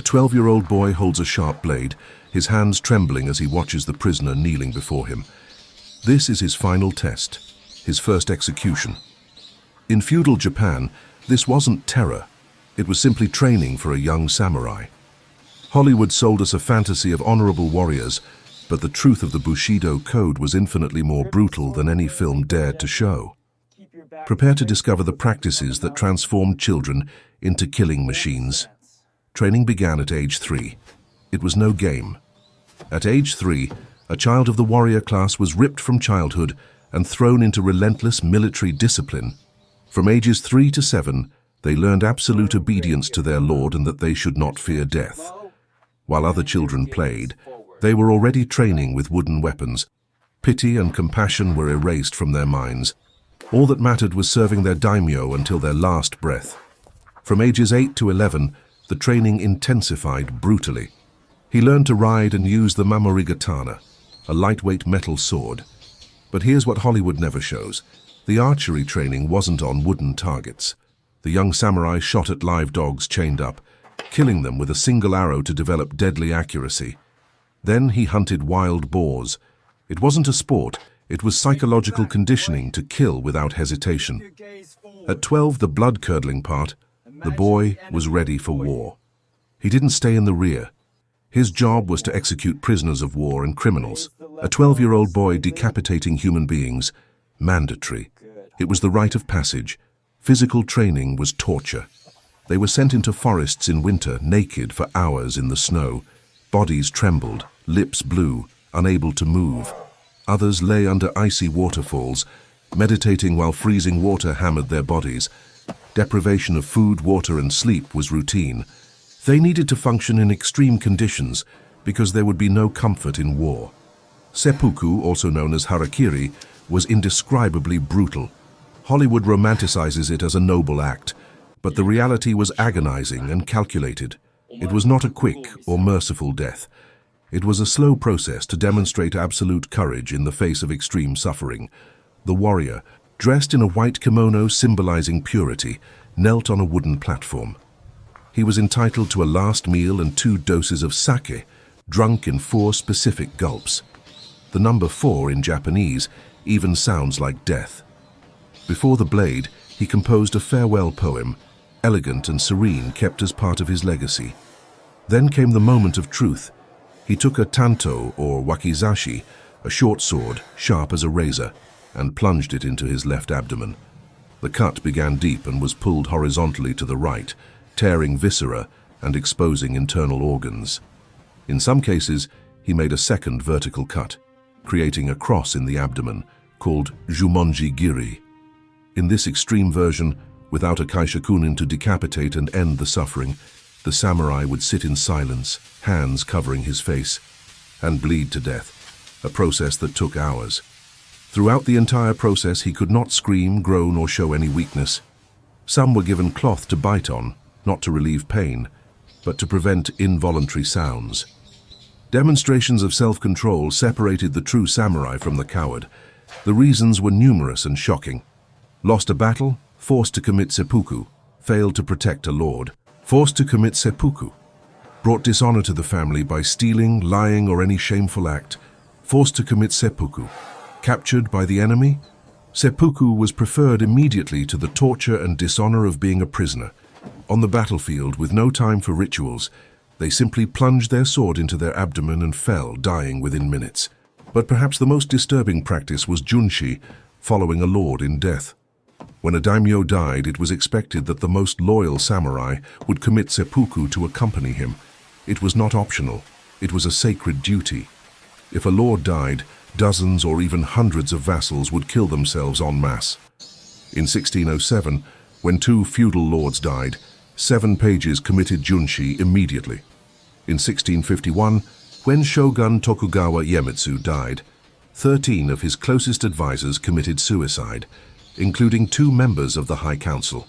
A 12-year-old boy holds a sharp blade, his hands trembling as he watches the prisoner kneeling before him. This is his final test, his first execution. In feudal Japan, this wasn't terror. It was simply training for a young samurai. Hollywood sold us a fantasy of honorable warriors, but the truth of the Bushido code was infinitely more brutal than any film dared to show. Prepare to discover the practices that transformed children into killing machines. Training began at age 3. It was no game. At age 3, a child of the warrior class was ripped from childhood and thrown into relentless military discipline. From ages 3 to 7, they learned absolute obedience to their lord and that they should not fear death. While other children played, they were already training with wooden weapons. Pity and compassion were erased from their minds. All that mattered was serving their daimyo until their last breath. From ages 8 to 11, the training intensified brutally. He learned to ride and use the mamorigatana, a lightweight metal sword. But here's what Hollywood never shows. The archery training wasn't on wooden targets. The young samurai shot at live dogs chained up, killing them with a single arrow to develop deadly accuracy. Then he hunted wild boars. It wasn't a sport, it was psychological conditioning to kill without hesitation. At 12, the blood-curdling part, the boy was ready for war. He didn't stay in the rear. His job was to execute prisoners of war and criminals. A 12-year-old boy decapitating human beings, mandatory. It was the rite of passage. Physical training was torture. They were sent into forests in winter, naked for hours in the snow. Bodies trembled, lips blue, unable to move. Others lay under icy waterfalls, meditating while freezing water hammered their bodies. Deprivation of food, water, and sleep was routine. They needed to function in extreme conditions because there would be no comfort in war. Sepuku, also known as harakiri, was indescribably brutal. Hollywood romanticizes it as a noble act, but the reality was agonizing and calculated. It was not a quick or merciful death. It was a slow process to demonstrate absolute courage in the face of extreme suffering. The warrior, dressed in a white kimono symbolizing purity, knelt on a wooden platform. He was entitled to a last meal and 2 doses of sake, drunk in 4 specific gulps. The number 4 in Japanese even sounds like death. Before the blade, he composed a farewell poem, elegant and serene, kept as part of his legacy. Then came the moment of truth. He took a tanto, or wakizashi, a short sword, sharp as a razor, and plunged it into his left abdomen. The cut began deep and was pulled horizontally to the right, tearing viscera and exposing internal organs. In some cases, he made a second vertical cut, creating a cross in the abdomen, called jumonji giri. In this extreme version, without a kaishakunin to decapitate and end the suffering, the samurai would sit in silence, hands covering his face, and bleed to death, a process that took hours. Throughout the entire process, he could not scream, groan, or show any weakness. Some were given cloth to bite on, not to relieve pain, but to prevent involuntary sounds. Demonstrations of self-control separated the true samurai from the coward. The reasons were numerous and shocking. Lost a battle, forced to commit sepuku, failed to protect a lord. Forced to commit sepuku, brought dishonor to the family by stealing, lying, or any shameful act. Forced to commit seppuku, captured by the enemy. Seppuku was preferred immediately to the torture and dishonor of being a prisoner. On the battlefield, with no time for rituals, they simply plunged their sword into their abdomen and fell, dying within minutes. But perhaps the most disturbing practice was junshi, following a lord in death. When a daimyo died, it was expected that the most loyal samurai would commit seppuku to accompany him. It was not optional. It was a sacred duty. If a lord died, dozens or even hundreds of vassals would kill themselves en masse. In 1607, when 2 feudal lords died, 7 pages committed junshi immediately. In 1651, when Shogun Tokugawa Iemitsu died, 13 of his closest advisors committed suicide, including 2 members of the High Council.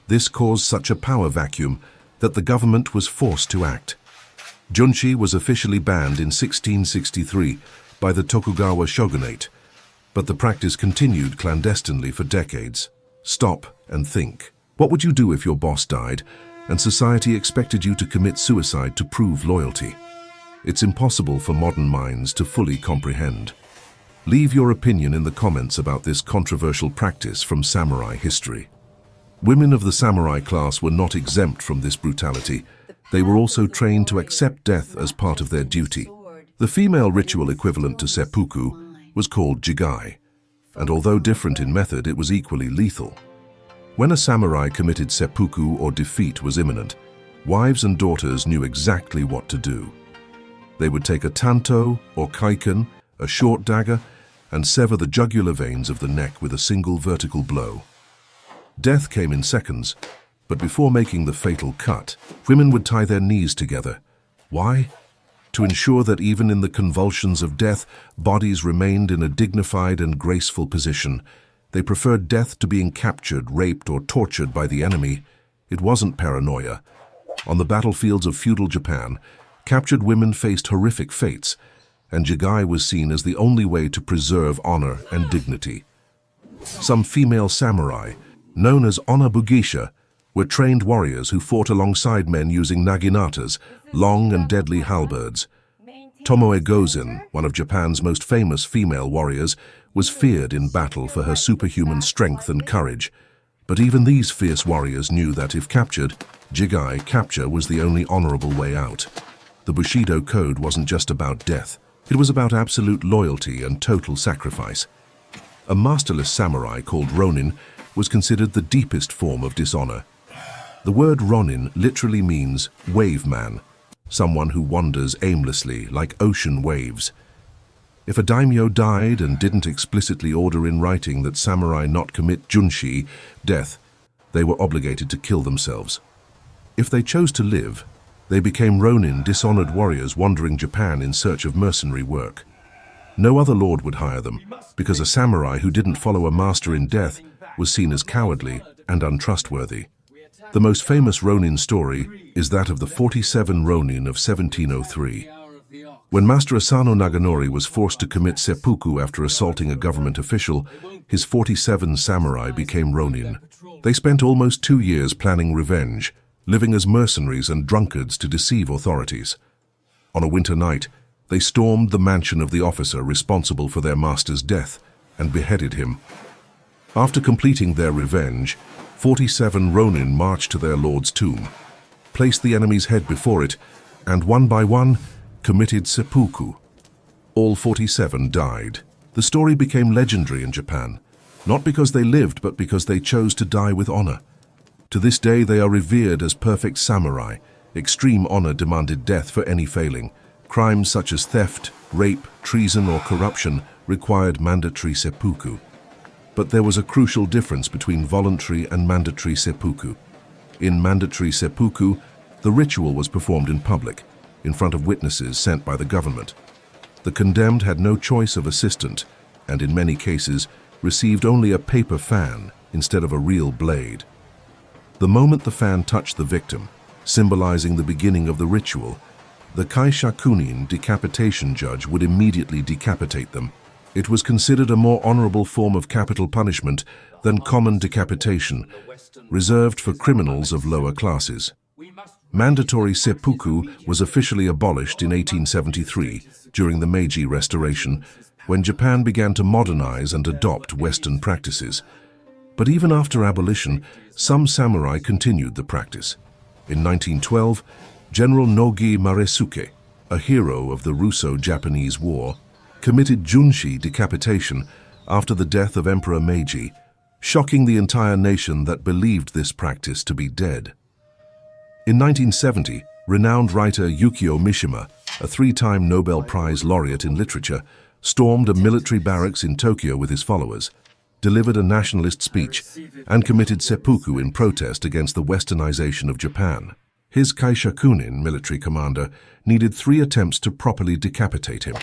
This caused such a power vacuum that the government was forced to act. Junshi was officially banned in 1663 by the Tokugawa shogunate, but the practice continued clandestinely for decades. Stop and think. What would you do if your boss died and society expected you to commit suicide to prove loyalty. It's impossible for modern minds to fully comprehend. Leave your opinion in the comments about this controversial practice from samurai history. Women of the samurai class were not exempt from this brutality. They were also trained to accept death as part of their duty. The female ritual equivalent to seppuku was called jigai, and although different in method, it was equally lethal. When a samurai committed seppuku or defeat was imminent, wives and daughters knew exactly what to do. They would take a tanto or kaiken, a short dagger, and sever the jugular veins of the neck with a single vertical blow. Death came in seconds, but before making the fatal cut, women would tie their knees together. Why? To ensure that even in the convulsions of death, bodies remained in a dignified and graceful position. They preferred death to being captured, raped, or tortured by the enemy. It wasn't paranoia. On the battlefields of feudal Japan, captured women faced horrific fates, and jigai was seen as the only way to preserve honor and dignity. Some female samurai, known as onabugisha, were trained warriors who fought alongside men using naginatas, long and deadly halberds. Tomoe Gozen, one of Japan's most famous female warriors, was feared in battle for her superhuman strength and courage. But even these fierce warriors knew that if captured, jigai capture was the only honorable way out. The Bushido code wasn't just about death. It was about absolute loyalty and total sacrifice. A masterless samurai called ronin was considered the deepest form of dishonor. The word ronin literally means wave man, someone who wanders aimlessly like ocean waves. If a daimyo died and didn't explicitly order in writing that samurai not commit junshi, death, they were obligated to kill themselves. If they chose to live, they became ronin, dishonored warriors wandering Japan in search of mercenary work. No other lord would hire them, because a samurai who didn't follow a master in death was seen as cowardly and untrustworthy. The most famous ronin story is that of the 47 ronin of 1703. When Master Asano Naganori was forced to commit seppuku after assaulting a government official, his 47 samurai became ronin. They spent almost 2 years planning revenge, living as mercenaries and drunkards to deceive authorities. On a winter night, they stormed the mansion of the officer responsible for their master's death and beheaded him. After completing their revenge, 47 ronin marched to their lord's tomb, placed the enemy's head before it, and one by one committed seppuku. All 47 died. The story became legendary in Japan, not because they lived, but because they chose to die with honor. To this day, they are revered as perfect samurai. Extreme honor demanded death for any failing. Crimes such as theft, rape, treason, or corruption required mandatory seppuku. But there was a crucial difference between voluntary and mandatory seppuku. In mandatory seppuku, the ritual was performed in public, in front of witnesses sent by the government. The condemned had no choice of assistant, and in many cases received only a paper fan instead of a real blade. The moment the fan touched the victim, symbolizing the beginning of the ritual, the kaishakunin decapitation judge would immediately decapitate them. It was considered a more honorable form of capital punishment than common decapitation, reserved for criminals of lower classes. Mandatory seppuku was officially abolished in 1873 during the Meiji Restoration, when Japan began to modernize and adopt Western practices. But even after abolition, some samurai continued the practice. In 1912, General Nogi Maresuke, a hero of the Russo-Japanese War, committed junshi decapitation after the death of Emperor Meiji, shocking the entire nation that believed this practice to be dead. In 1970, renowned writer Yukio Mishima, a 3-time Nobel Prize laureate in literature, stormed a military barracks in Tokyo with his followers, delivered a nationalist speech, and committed seppuku in protest against the westernization of Japan. His kaishakunin, military commander, needed 3 attempts to properly decapitate him.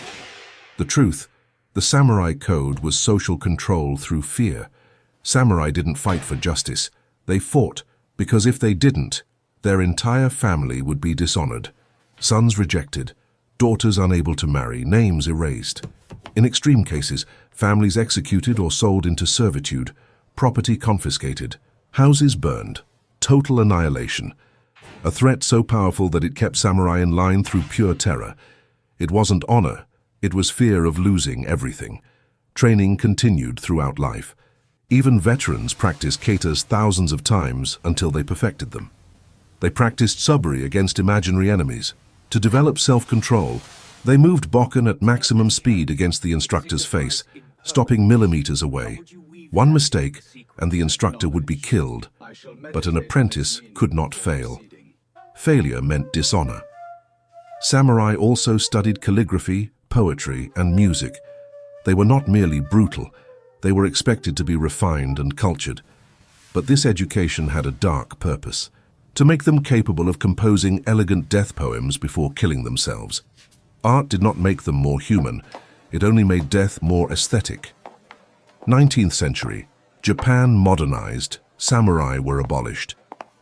The truth, the samurai code was social control through fear. Samurai didn't fight for justice. They fought, because if they didn't, their entire family would be dishonored. Sons rejected, daughters unable to marry, names erased. In extreme cases, families executed or sold into servitude, property confiscated, houses burned, total annihilation. a threat so powerful that it kept samurai in line through pure terror. It wasn't honor, it was fear of losing everything. Training continued throughout life. Even veterans practiced katas thousands of times until they perfected them. They practiced saburi against imaginary enemies. To develop self-control, they moved bokken at maximum speed against the instructor's face, stopping millimeters away. One mistake, and the instructor would be killed. But an apprentice could not fail. Failure meant dishonor. Samurai also studied calligraphy, poetry, and music. They were not merely brutal, they were expected to be refined and cultured. But this education had a dark purpose: to make them capable of composing elegant death poems before killing themselves. Art did not make them more human, it only made death more aesthetic. 19th century, Japan modernized, samurai were abolished.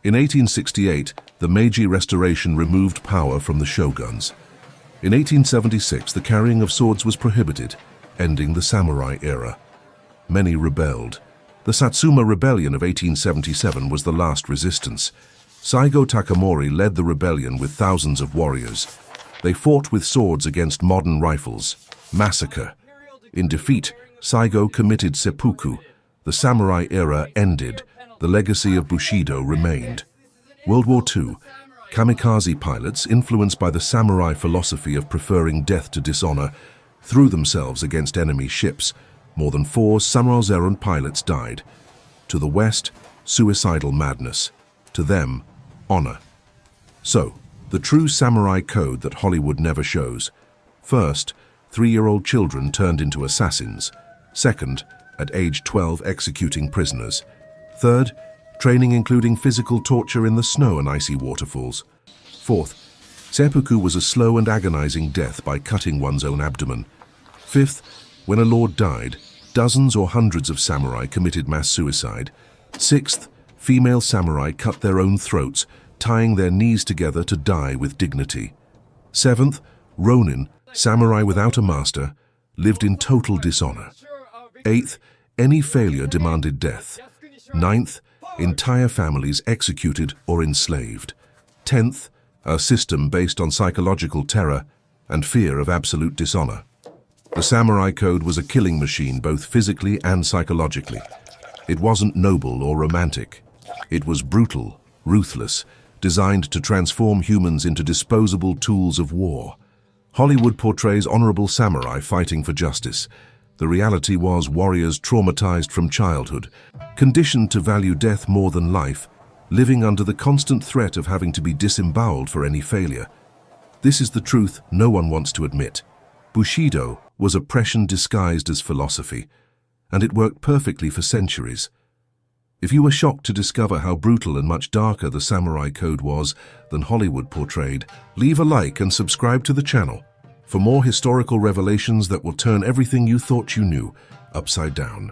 In 1868, the Meiji Restoration removed power from the shoguns. In 1876, the carrying of swords was prohibited, ending the samurai era. Many rebelled. The Satsuma Rebellion of 1877 was the last resistance. Saigo Takamori led the rebellion with thousands of warriors. They fought with swords against modern rifles. Massacre. In defeat, Saigo committed seppuku. The samurai era ended. The legacy of Bushido remained. World War II. Kamikaze pilots, influenced by the samurai philosophy of preferring death to dishonor, threw themselves against enemy ships. More than 4 samurai pilots died. To the West, suicidal madness. To them, honor. So, the true samurai code that Hollywood never shows. First, 3-year-old children turned into assassins. Second, at age 12, executing prisoners. Third, training including physical torture in the snow and icy waterfalls. Fourth, seppuku was a slow and agonizing death by cutting one's own abdomen. Fifth, when a lord died, dozens or hundreds of samurai committed mass suicide. Sixth, female samurai cut their own throats, tying their knees together to die with dignity. Seventh, ronin, samurai without a master, lived in total dishonor. Eighth, any failure demanded death. Ninth, entire families executed or enslaved. 10th, a system based on psychological terror and fear of absolute dishonor. The samurai code was a killing machine both physically and psychologically. It wasn't noble or romantic. It was brutal, ruthless, designed to transform humans into disposable tools of war. Hollywood portrays honorable samurai fighting for justice. The reality was warriors traumatized from childhood, conditioned to value death more than life, living under the constant threat of having to be disemboweled for any failure. This is the truth no one wants to admit. Bushido was oppression disguised as philosophy, and it worked perfectly for centuries. If you were shocked to discover how brutal and much darker the samurai code was than Hollywood portrayed, leave a like and subscribe to the channel for more historical revelations that will turn everything you thought you knew upside down.